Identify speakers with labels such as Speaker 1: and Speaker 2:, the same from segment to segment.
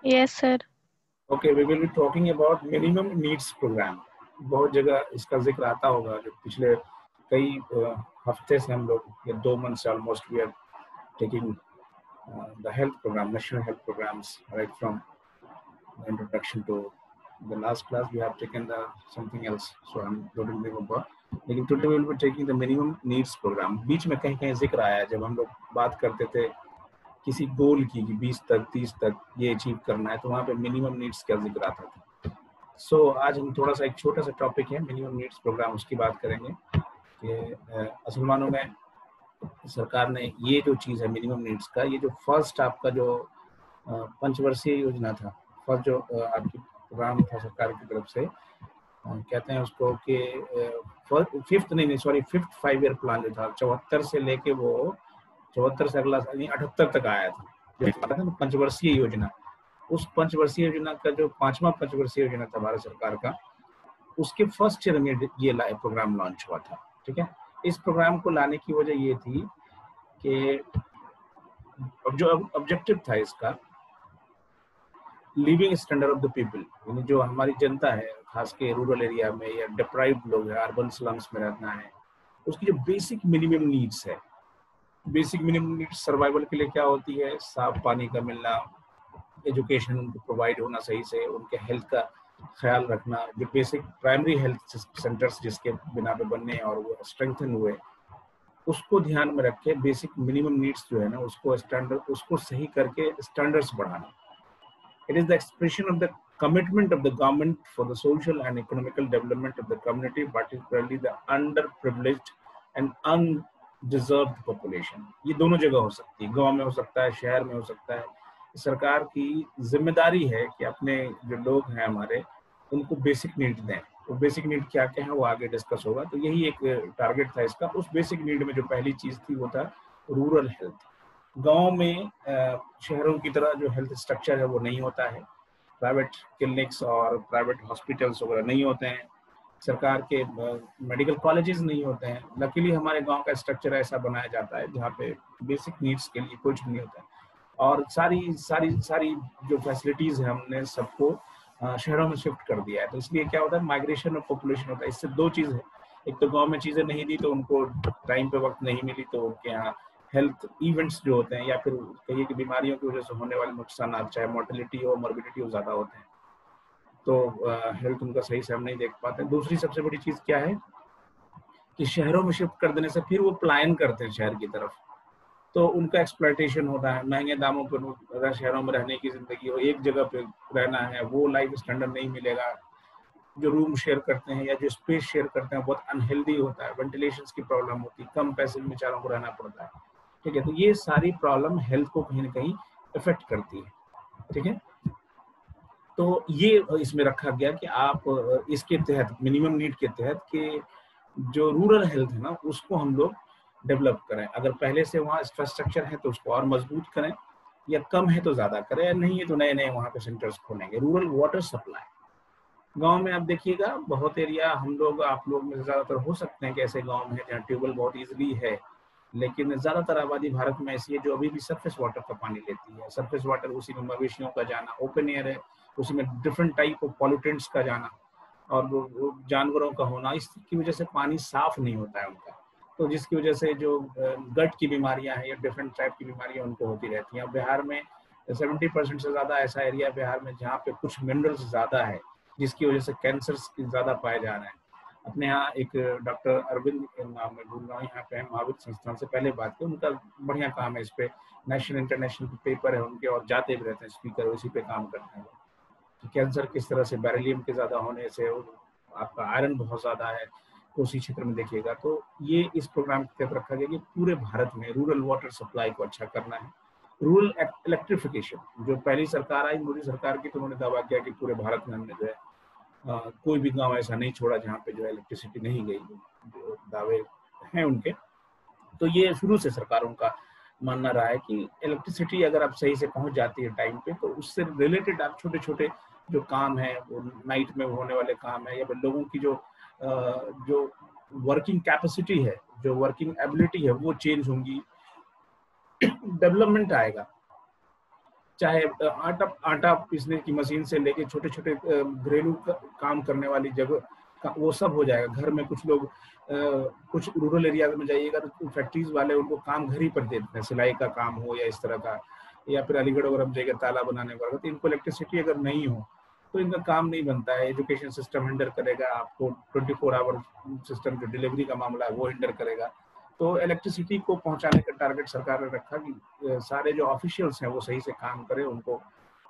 Speaker 1: Yes, sir.
Speaker 2: Okay, we will be talking about minimum needs program. बहुत जगह इसका जिक्र आता होगा जो पिछले कई हफ्ते से हम लोग या 2 months almost we are taking the health program, national health programs, right from the introduction to the last class we have taken the something else, so I'm don't remember. लेकिन today we will be taking the minimum needs program. बीच में कहीं कहीं जिक्र आया जब हम लोग बात करते थे किसी गोल की 20 तक 30 तक ये अचीव करना है तो वहाँ पे मिनिमम नीड्स का जिक्र आता था। सो आज हम थोड़ा सा एक छोटा सा टॉपिक है मिनिमम नीड्स प्रोग्राम, उसकी बात करेंगे कि असल मानों में सरकार ने ये जो चीज़ है मिनिमम नीड्स का, ये जो फर्स्ट आपका जो पंचवर्षीय योजना था, फर्स्ट जो आपकी प्रोग्राम था सरकार की तरफ से, कहते हैं उसको कि फिफ्थ 5 ईयर प्लान जो था 74 से लेके वो 74 से अगला 78 तक आया था, जो था ना पंचवर्षीय योजना। उस पंचवर्षीय योजना का जो 5वां पंचवर्षीय योजना था भारत सरकार का, उसके फर्स्ट ईयर में ये प्रोग्राम लॉन्च हुआ था। ठीक है, इस प्रोग्राम को लाने की वजह ये थी कि जो ऑब्जेक्टिव था इसका, living standard of the people, यानी जो हमारी जनता है खास के रूरल एरिया में या डिप्राइव्ड लोग हैं, अर्बन स्लम्स में रहना है, उसकी जो बेसिक मिनिमम नीड्स है, बेसिक मिनिमम नीड्स सर्वाइवल के लिए क्या होती है, साफ पानी का मिलना, एजुकेशन उनको प्रोवाइड होना सही से, उनके हेल्थ का ख्याल रखना, जो बेसिक प्राइमरी हेल्थ सेंटर्स जिसके बिना पे बनने और वो स्ट्रेंथन हुए, उसको ध्यान में रख के बेसिक मिनिमम नीड्स जो है ना उसको स्टैंडर्ड, उसको सही करके स्टैंडर्ड्स बढ़ाना। It is the expression of the commitment of the government for the social and economical development of the community, particularly the underprivileged and undeserved population. ये दोनों जगह हो सकती है, गांव में हो सकता है, शहर में हो सकता है। सरकार की जिम्मेदारी है कि अपने जो लोग हैं हमारे, उनको बेसिक नीड दें। वो बेसिक नीड क्या क्या है वो आगे डिस्कस होगा। तो यही एक टारगेट था इसका। उस बेसिक नीड में जो पहली चीज थी वो था रूरल हेल्थ। गांव में शहरों की तरह जो हेल्थ स्ट्रक्चर है वो नहीं होता है, प्राइवेट क्लिनिक्स और प्राइवेट हॉस्पिटल्स वगैरह नहीं होते हैं, सरकार के मेडिकल कॉलेजेस नहीं होते हैं। लकीली हमारे गांव का स्ट्रक्चर ऐसा बनाया जाता है जहाँ पे बेसिक नीड्स के लिए कुछ नहीं होता है, और सारी सारी सारी जो फैसिलिटीज है हमने सबको शहरों में शिफ्ट कर दिया है। तो इसलिए क्या होता है, माइग्रेशन ऑफ पॉपुलेशन होता है। इससे दो चीज़ है, एक तो गांव में चीज़ें नहीं दी तो उनको टाइम पे वक्त नहीं मिली, तो उनके यहाँ हेल्थ इवेंट्स जो होते हैं या फिर कहिए कि बीमारियों की वजह से होने वाले नुकसान, चाहे मोर्टेलिटी हो मॉर्बिडिटी हो, ज़्यादा होते हैं, तो हेल्थ उनका सही से हम नहीं देख पाते। दूसरी सबसे बड़ी चीज़ क्या है कि शहरों में शिफ्ट कर देने से फिर वो पलायन करते हैं शहर की तरफ, तो उनका एक्सप्लॉयटेशन होता है, महंगे दामों पर अगर शहरों में रहने की जिंदगी हो, एक जगह पे रहना है, वो लाइफ स्टैंडर्ड नहीं मिलेगा। जो रूम शेयर करते हैं या जो स्पेस शेयर करते हैं बहुत अनहेल्दी होता है, वेंटिलेशन की प्रॉब्लम होती है, कम पैसे में बेचारों को रहना पड़ता है। ठीक है, तो ये सारी प्रॉब्लम हेल्थ को कहीं ना कहीं इफेक्ट करती है। ठीक है, तो ये इसमें रखा गया कि आप इसके तहत मिनिमम नीड के तहत कि जो रूरल हेल्थ है ना उसको हम लोग डेवलप करें। अगर पहले से वहाँ इंफ्रास्ट्रक्चर है तो उसको और मजबूत करें, या कम है तो ज्यादा करें, या नहीं है तो नए नए वहाँ पे सेंटर्स खोलेंगे। रूरल वाटर सप्लाई, गांव में आप देखिएगा बहुत एरिया हम लोग आप लोग में ज्यादातर हो सकते हैं कि ऐसे गाँव में जहाँ ट्यूबवेल बहुत ईजिली है, लेकिन ज्यादातर आबादी भारत में ऐसी है जो अभी भी सरफेस वाटर का पानी लेती है। सरफेस वाटर, उसी में मवेशियों का जाना, ओपन एयर है, उसी में डिफरेंट टाइप ऑफ पॉल्यूटेंट्स का जाना और वो जानवरों का होना, इसकी वजह से पानी साफ नहीं होता है उनका, तो जिसकी वजह से जो गट की बीमारियां हैं या डिफरेंट टाइप की बीमारियां उनको होती रहती हैं। बिहार में 70% से ज्यादा ऐसा एरिया बिहार में जहाँ पे कुछ मिनरल्स ज्यादा है, जिसकी वजह से कैंसर्स ज्यादा पाए जा रहे हैं। अपने यहाँ एक डॉक्टर अरविंद नाम में भूल रहा हूँ, यहाँ पे महावीर संस्थान से पहले बात की, उनका बढ़िया काम है इस पे, नेशनल इंटरनेशनल पेपर है उनके और जाते भी रहते हैं स्पीकर, उसी पे काम करते हैं कि कैंसर किस तरह से बेरिलियम के ज्यादा होने से, आपका आयरन बहुत ज्यादा है कोसी क्षेत्र में देखिएगा। तो ये इस प्रोग्राम के तहत रखा गया कि पूरे भारत में रूरल वाटर सप्लाई को अच्छा करना है। रूरल इलेक्ट्रिफिकेशन, जो पहली सरकार आई मोदी सरकार की, तो उन्होंने दावा किया कि पूरे भारत में हमने जो है कोई भी गांव ऐसा नहीं छोड़ा जहाँ पे जो है इलेक्ट्रिसिटी नहीं गई, जो दावे हैं उनके। तो ये शुरू से सरकारों का मानना रहा है कि इलेक्ट्रिसिटी अगर आप सही से पहुंच जाती है टाइम पे, तो उससे रिलेटेड आप छोटे छोटे जो काम है, वो नाइट में होने वाले काम है, या फिर लोगों की जो वर्किंग कैपेसिटी है, जो वर्किंग एबिलिटी है, वो चेंज होंगी, डेवलपमेंट आएगा। चाहे आटा पीसने की मशीन से लेके छोटे छोटे घरेलू काम करने वाली जगह वो सब हो जाएगा। घर में कुछ लोग कुछ रूरल एरिया में जाइएगा तो फैक्ट्रीज वाले उनको काम घर ही पर दे देते हैं, सिलाई का काम हो या इस तरह का, या फिर अलीगढ़ वगैरह में जाइएगा ताला बनाने वाला। तो इनको इलेक्ट्रिसिटी अगर नहीं हो तो इनका काम नहीं बनता है। एजुकेशन सिस्टम हिंडर करेगा आपको, 24 आवर सिस्टम जो डिलीवरी का मामला है वो हिंडर करेगा। तो इलेक्ट्रिसिटी को पहुंचाने का टारगेट सरकार ने रखा कि सारे जो ऑफिशियल्स हैं वो सही से काम करें उनको।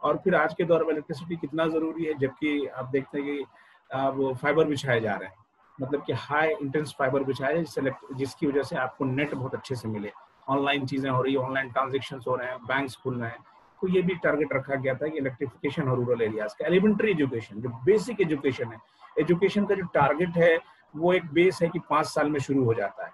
Speaker 2: और फिर आज के दौर में इलेक्ट्रिसिटी कितना जरूरी है, जबकि आप देखते हैं कि वो फाइबर बिछाए जा रहे हैं, मतलब कि हाई इंटेंस फाइबर बिछाए जिसकी वजह से आपको नेट बहुत अच्छे से मिले, ऑनलाइन चीजें हो रही है, ऑनलाइन ट्रांजेक्शन हो रहे हैं, बैंक्स खुल रहे हैं। तो ये भी टारगेट रखा गया था कि इलेक्ट्रिफिकेशन और रूरल एरियाज का। एलिमेंट्री एजुकेशन जो बेसिक एजुकेशन है, एजुकेशन का जो टारगेट है वो एक बेस है कि 5 साल में शुरू हो जाता है।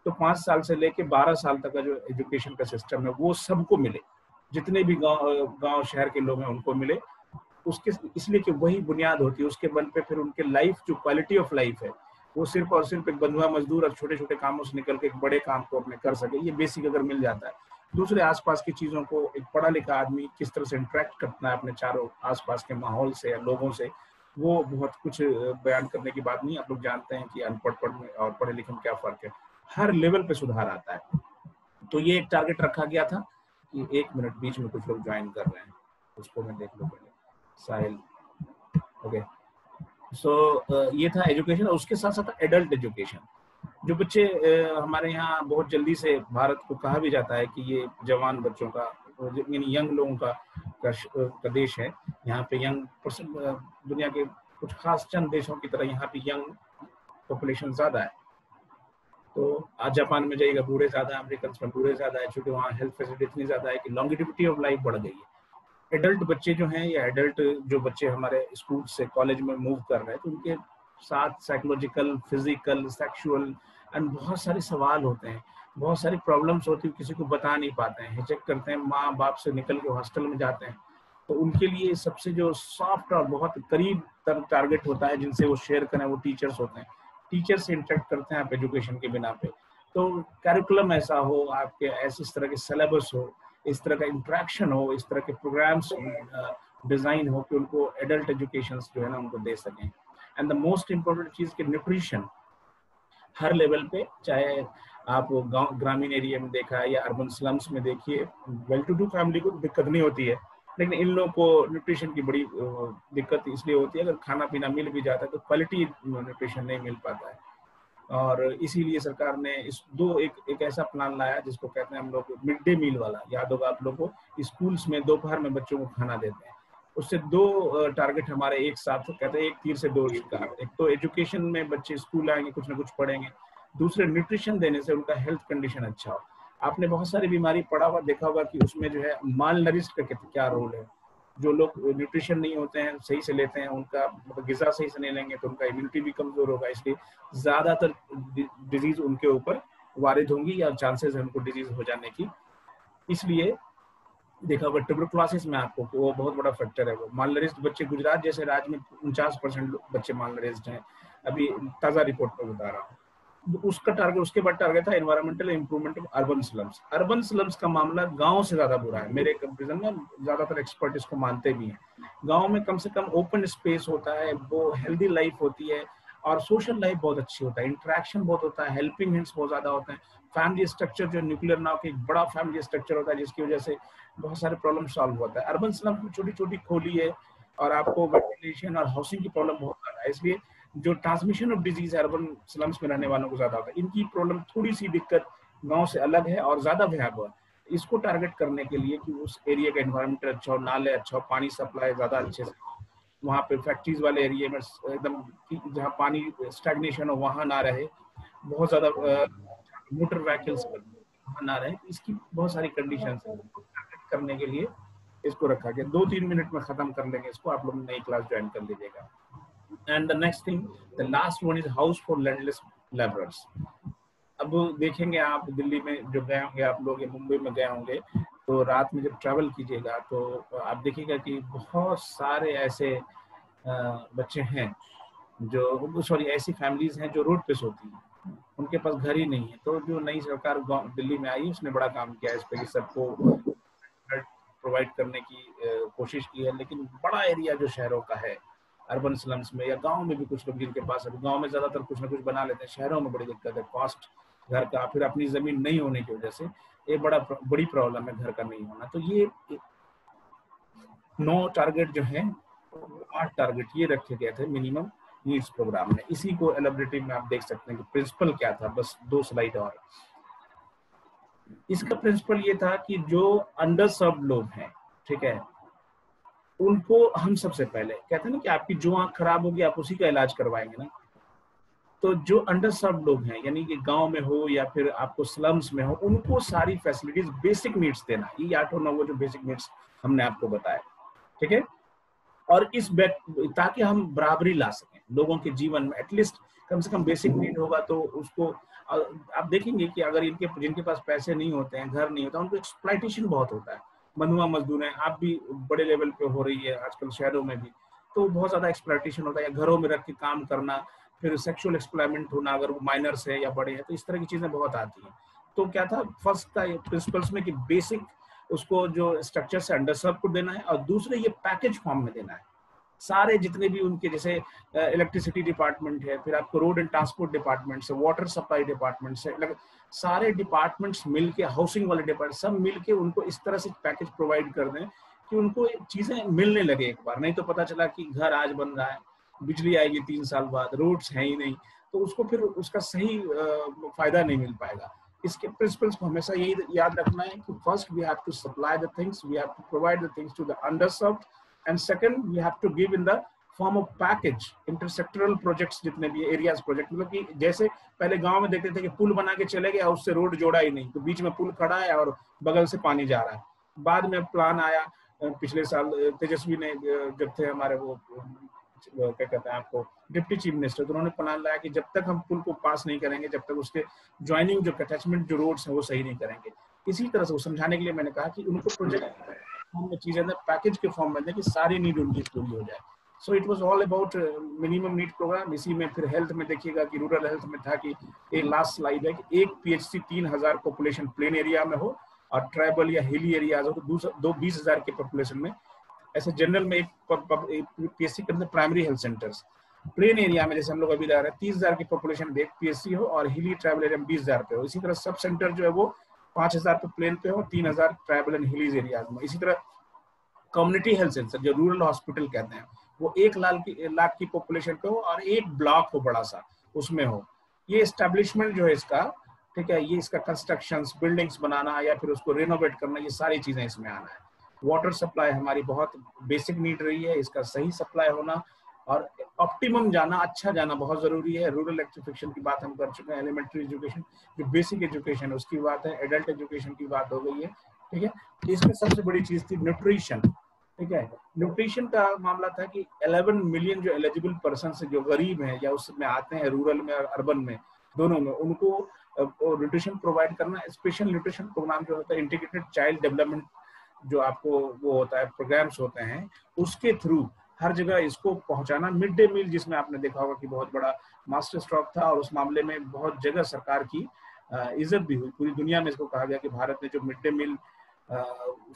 Speaker 2: तो 5 साल से लेके 12 साल तक का जो एजुकेशन का सिस्टम है वो सबको मिले, जितने भी गांव शहर के लोग हैं उनको मिले। उसके इसलिए कि वही बुनियाद होती है, उसके बल पे फिर उनके लाइफ जो क्वालिटी ऑफ लाइफ है वो सिर्फ और सिर्फ एक बंधुआ मजदूर और छोटे छोटे कामों से निकल के एक बड़े काम को अपने कर सके, ये बेसिक अगर मिल जाता है। दूसरे आसपास की चीजों को एक पढ़ा लिखा आदमी किस तरह से इंटरेक्ट करना है अपने चारों आसपास के माहौल से या लोगों से, वो बहुत कुछ बयान करने की बात नहीं। आप लोग जानते हैं कि अनपढ़ पढ़ और पढ़े लिखे में क्या फर्क है, हर लेवल पे सुधार आता है। तो ये एक टारगेट रखा गया था कि 1 मिनट बीच में कुछ लोग ज्वाइन कर रहे हैं, उसको मैं देख लूँ पहले। साहिल, ओके। सो ये था एजुकेशन। उसके साथ साथ एडल्ट एजुकेशन। जो बच्चे हमारे यहाँ बहुत जल्दी से, भारत को कहा भी जाता है कि ये जवान बच्चों का यानी यंग लोगों का देश है। यहाँ पे यंग दुनिया के कुछ खास चंद देशों की तरह यहाँ पे यंग पॉपुलेशन ज्यादा है। तो आज जापान में जाइएगा बूढ़े ज्यादा है, अमेरिकन में बूढ़े ज्यादा है, क्योंकि वहाँ हेल्थ फैसिलिटी इतनी ज्यादा है कि लॉन्गिविटी ऑफ लाइफ बढ़ गई है। एडल्ट बच्चे जो हैं या एडल्ट जो बच्चे हमारे स्कूल से कॉलेज में मूव कर रहे हैं, तो उनके साथ साइकोलॉजिकल, फिजिकल, सेक्सुअल एंड बहुत सारे सवाल होते हैं, बहुत सारी प्रॉब्लम्स होती है, किसी को बता नहीं पाते हैं, हिचक करते हैं, माँ बाप से निकल के हॉस्टल में जाते हैं। तो उनके लिए सबसे जो सॉफ्ट और बहुत करीब टारगेट होता है जिनसे वो शेयर करें, वो टीचर्स होते हैं। टीचर से इंटरेक्ट करते हैं आप एजुकेशन के बिना पे। तो कैरिकुलम ऐसा हो, आपके ऐसे इस तरह के सिलेबस हो, इस तरह का इंट्रैक्शन हो, इस तरह के प्रोग्राम्स डिजाइन हो कि उनको एडल्ट एजुकेशन जो है ना उनको दे सकें। एंड द मोस्ट इम्पोर्टेंट चीज के न्यूट्रिशन हर लेवल पे, चाहे आप गांव ग्रामीण एरिया में देखा है या अर्बन स्लम्स में देखिए, वेल टू डू फैमिली को दिक्कत नहीं होती है, लेकिन इन लोगों को न्यूट्रिशन की बड़ी दिक्कत इसलिए होती है, अगर खाना पीना मिल भी जाता है तो क्वालिटी न्यूट्रिशन नहीं मिल पाता है। और इसीलिए सरकार ने एक ऐसा प्लान लाया जिसको कहते हैं हम लोग मिड डे मील वाला। याद होगा आप लोगों को, स्कूल्स में दोपहर में बच्चों को खाना देते हैं। उससे 2 टारगेट हमारे एक साथ कहते हैं, एक तीर से 2 शिकार। एक तो एजुकेशन में बच्चे स्कूल आएंगे, कुछ ना कुछ पढ़ेंगे। दूसरे न्यूट्रिशन देने से उनका हेल्थ कंडीशन अच्छा हो। आपने बहुत सारी बीमारी पढ़ा हुआ देखा होगा कि उसमें जो है माल नरिश्ड का क्या रोल है। जो लोग न्यूट्रिशन नहीं होते हैं, सही से लेते हैं, उनका मतलब गिजा सही से नहीं लेंगे तो उनका इम्यूनिटी भी कमजोर होगा, इसलिए ज्यादातर डिजीज उनके ऊपर वारिद होंगी या चांसेस है उनको डिजीज हो जाने की। इसलिए देखा होगा ट्यूबरकुलोसिस में आपको, वो बहुत बड़ा फैक्टर है। वो मालनरिश्ड बच्चे, गुजरात जैसे राज्य में 49% बच्चे मालनरिश्ड हैं, अभी ताजा रिपोर्ट पर बता रहा हूँ। उसका टारगेट, उसके बाद टारगेट था environmental improvement of urban slums. Urban slums का मामला गांव से ज्यादा बुरा है मेरे कंपैरिजन में, ज्यादातर एक्सपर्ट इसको मानते भी हैं। गांव में कम से कम ओपन स्पेस होता है, वो हेल्दी लाइफ होती है और सोशल लाइफ बहुत अच्छी होता है, इंटरेक्शन बहुत होता है, हेल्पिंग हैंड्स बहुत ज्यादा होते हैं। फैमिली स्ट्रक्चर जो न्यूक्लियर नाव के एक बड़ा फैमिली स्ट्रक्चर होता है, जिसकी वजह से बहुत सारे प्रॉब्लम सॉल्व होता है। अर्बन स्लम में छोटी छोटी खोली है और आपको वेंटिलेशन और हाउसिंग की प्रॉब्लम बहुत ज्यादा है, इसलिए जो ट्रांसमिशन ऑफ डिजीज है अर्बन स्लम्स में रहने वालों को ज्यादा होता है। इनकी प्रॉब्लम थोड़ी सी दिक्कत गांव से अलग है और ज्यादा भयावह है। इसको टारगेट करने के लिए कि उस एरिया का एनवायरमेंट अच्छा हो, नाले अच्छा हो, पानी सप्लाई ज्यादा अच्छे से हो, वहाँ पे फैक्ट्रीज वाले एरिया में एकदम जहाँ पानी स्टैग्नेशन हो वहाँ ना रहे, बहुत ज्यादा मोटर व्हीकल्स वहाँ ना रहे, इसकी बहुत सारी कंडीशन करने के लिए इसको रखा गया। 2-3 मिनट में खत्म कर लेंगे इसको, आप लोग नई क्लास ज्वाइन कर लीजिएगा। And the next thing, the last one is house for landless laborers. अब देखेंगे आप दिल्ली में जो गए होंगे आप लोग, या मुंबई में गए होंगे, तो रात में जब ट्रैवल कीजिएगा तो आप देखिएगा कि बहुत सारे ऐसे बच्चे हैं जो, सॉरी, ऐसी फैमिलीज हैं जो रोड पे सोती हैं, उनके पास घर ही नहीं है। तो जो नई सरकार दिल्ली में आई उसने बड़ा काम किया इस पे कि सबको प्रोवाइड करने की कोशिश की है, लेकिन बड़ा एरिया जो शहरों का है, अर्बन स्लम्स में या गांव में भी कुछ लोग जिनके पास, अभी गांव में ज्यादातर कुछ ना कुछ बना लेते हैं, शहरों में बड़ी दिक्कत है, कॉस्ट घर का, फिर अपनी जमीन नहीं होने की वजह से ये बड़ी प्रॉब्लम है घर का नहीं होना। तो ये 9 टारगेट जो है, 8 टारगेट ये रखे गए थे मिनिमम नीड्स प्रोग्राम में। इसी को एलिजिबिलिटी में आप देख सकते हैं कि प्रिंसिपल क्या था। बस 2 स्लाइड और। इसका प्रिंसिपल ये था कि जो अंडर सर्व्ड लोग हैं, ठीक है, उनको हम सबसे पहले कहते हैं ना कि आपकी जो आंख खराब होगी आप उसी का इलाज करवाएंगे ना। तो जो अंडर सर्व्ड लोग हैं, यानी कि गांव में हो या फिर आपको स्लम्स में हो, उनको सारी फैसिलिटीज, बेसिक नीड्स देना। ये 8 और 9 जो बेसिक नीड्स हमने आपको बताया, ठीक है। और ताकि हम बराबरी ला सकें लोगों के जीवन में, एटलीस्ट कम से कम बेसिक नीड होगा तो उसको आप देखेंगे कि अगर जिनके पास पैसे नहीं होते हैं, घर नहीं होता, उनको एक्सप्लॉइटेशन बहुत होता है। बंधुआ मजदूर हैं, आप भी बड़े लेवल पे हो रही है आजकल शहरों में भी, तो बहुत ज्यादा एक्सप्लॉइटेशन होता है, या घरों में रख के काम करना, फिर सेक्सुअल एक्सप्लॉयमेंट होना, अगर वो माइनर्स है या बड़े हैं, तो इस तरह की चीजें बहुत आती हैं। तो क्या था फर्स्ट का प्रिंसिपल्स में कि बेसिक उसको जो स्ट्रक्चर से अंडरसर्व को देना है, और दूसरे ये पैकेज फॉर्म में देना है। सारे जितने भी उनके जैसे इलेक्ट्रिसिटी डिपार्टमेंट है, फिर आपको रोड एंड ट्रांसपोर्ट डिपार्टमेंट से, वाटर सप्लाई डिपार्टमेंट से, सारे डिपार्टमेंट्स मिलके, हाउसिंग वाले डिपार्टमेंट सब मिलके उनको इस तरह से पैकेज प्रोवाइड कर दें कि उनको चीजें मिलने लगे एक बार। नहीं तो पता चला कि घर आज बन रहा है, बिजली आएगी 3 साल बाद, रोड्स है ही नहीं, तो उसको फिर उसका सही फायदा नहीं मिल पाएगा। इसके प्रिंसिपल्स को हमेशा यही याद रखना है कि first we have to supply the things, we have to provide the things to the underserved, and second we have to give in the form of package intersectoral projects, जितने भी एरियाज प्रोजेक्ट, मतलब कि जैसे पहले गांव में देखते थे कि पुल बना के चले गए, उससे रोड जोड़ा ही नहीं, तो बीच में पुल खड़ा है और बगल से पानी जा रहा है। बाद में प्लान आया पिछले साल, तेजस्वी ने जब थे हमारे वो क्या कहते हैं आपको डिप्टी चीफ मिनिस्टर, तो उन्होंने प्लान लाया कि जब तक हम पुल को पास नहीं करेंगे, जब तक उसके ज्वाइनिंग जो अटैचमेंट जो रोड्स हैं वो सही नहीं करेंगे। इसी तरह से वो समझाने के लिए मैंने कहा कि उनको प्रोजेक्ट फॉर्म में चीजें पैकेज के फॉर्म में दें कि सारी नीड उनकी पूरी हो जाए। So it was all about minimum need programme. इसी में फिर हेल्थ में देखिएगा कि रूरल हेल्थ में था कि एक लास्ट स्लाइड है कि एक पीएचसी 3000 पॉपुलेशन प्लेन एरिया में हो, और ट्राइबल या हिली एरियाज हो तो 20,000 के पॉपुलेशन में। ऐसे जनरल में एक पीएससी के अंदर primary health centres, plain area में जैसे हम लोग अभी रह रहे हैं 30,000 की पॉपुलेशन पे एक पीएससी हो, और हिली ट्राइबल एरिया में 20,000 पे हो। इसी तरह सब सेंटर जो है वो 5,000 पे प्लेन पे हो, 3,000 ट्राइबल एंड हिलीज एरियाज में। इसी तरह कम्युनिटी हेल्थ सेंटर जो रूरल हॉस्पिटल कहते हैं वो 1 लाख की पॉपुलेशन पे हो, और एक ब्लॉक हो बड़ा सा उसमें हो। ये एस्टेब्लिशमेंट जो है इसका, ठीक है, ये इसका कंस्ट्रक्शन, बिल्डिंग्स बनाना या फिर उसको रेनोवेट करना, ये सारी चीजें इसमें आना है। वाटर सप्लाई हमारी बहुत बेसिक नीड रही है, इसका सही सप्लाई होना और ऑप्टिमम जाना, अच्छा जाना बहुत जरूरी है। रूरल इलेक्ट्रिफिकेशन की बात हम कर चुके हैं, एलिमेंट्री एजुकेशन जो बेसिक एजुकेशन है उसकी बात है, एडल्ट एजुकेशन की बात हो गई है, ठीक है। इसमें सबसे बड़ी चीज थी न्यूट्रिशन, ठीक है। न्यूट्रिशन का मामला था कि 11 मिलियन जो एलिजिबल पर्सन है, जो गरीब हैं या उसमें आते हैं रूरल में और अर्बन में दोनों में, उनको न्यूट्रिशन प्रोवाइड करना। स्पेशल न्यूट्रिशन प्रोग्राम जो होता है, इंटीग्रेटेड चाइल्ड डेवलपमेंट जो आपको वो होता है, प्रोग्राम्स होते हैं, उसके थ्रू हर जगह इसको पहुंचाना। मिड डे मील जिसमें आपने देखा होगा कि बहुत बड़ा मास्टर स्ट्रोक था, और उस मामले में बहुत जगह सरकार की इज्जत भी हुई। पूरी दुनिया में इसको कहा गया कि भारत ने जो मिड डे मील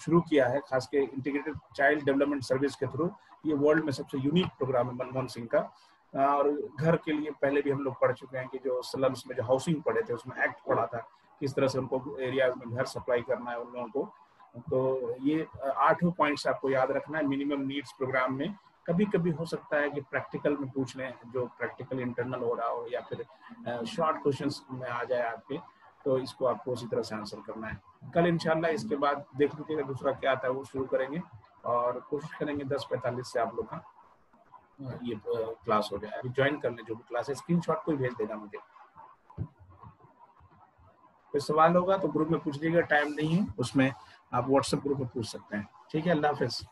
Speaker 2: शुरू किया है, खासकर इंटीग्रेटेड चाइल्ड डेवलपमेंट सर्विस के थ्रू, ये वर्ल्ड में सबसे यूनिक प्रोग्राम है मनमोहन सिंह का। और घर के लिए पहले भी हम लोग पढ़ चुके हैं कि जो स्लम्स में जो हाउसिंग पढ़े थे उसमें एक्ट पढ़ा था, किस तरह से उनको एरियाज में घर सप्लाई करना है उन लोगों को। तो ये 8 पॉइंट्स आपको याद रखना है मिनिमम नीड्स प्रोग्राम में। कभी कभी हो सकता है कि प्रैक्टिकल में पूछ लें, जो प्रैक्टिकल इंटरनल हो रहा हो, या फिर शॉर्ट क्वेश्चंस में आ जाए आपके, तो इसको आपको उसी तरह से आंसर करना है। कल इंशाल्लाह इसके बाद देख लीजिएगा दूसरा क्या आता है वो शुरू करेंगे, और कोशिश करेंगे 10:45 से आप लोग का ये क्लास हो जाए। अभी ज्वाइन कर ले जो भी क्लास है, स्क्रीनशॉट कोई भेज देगा मुझे। कोई सवाल होगा तो ग्रुप में पूछ लीजिएगा, टाइम नहीं है उसमें आप व्हाट्सएप ग्रुप में पूछ सकते हैं। ठीक है, अल्लाह हाफिज।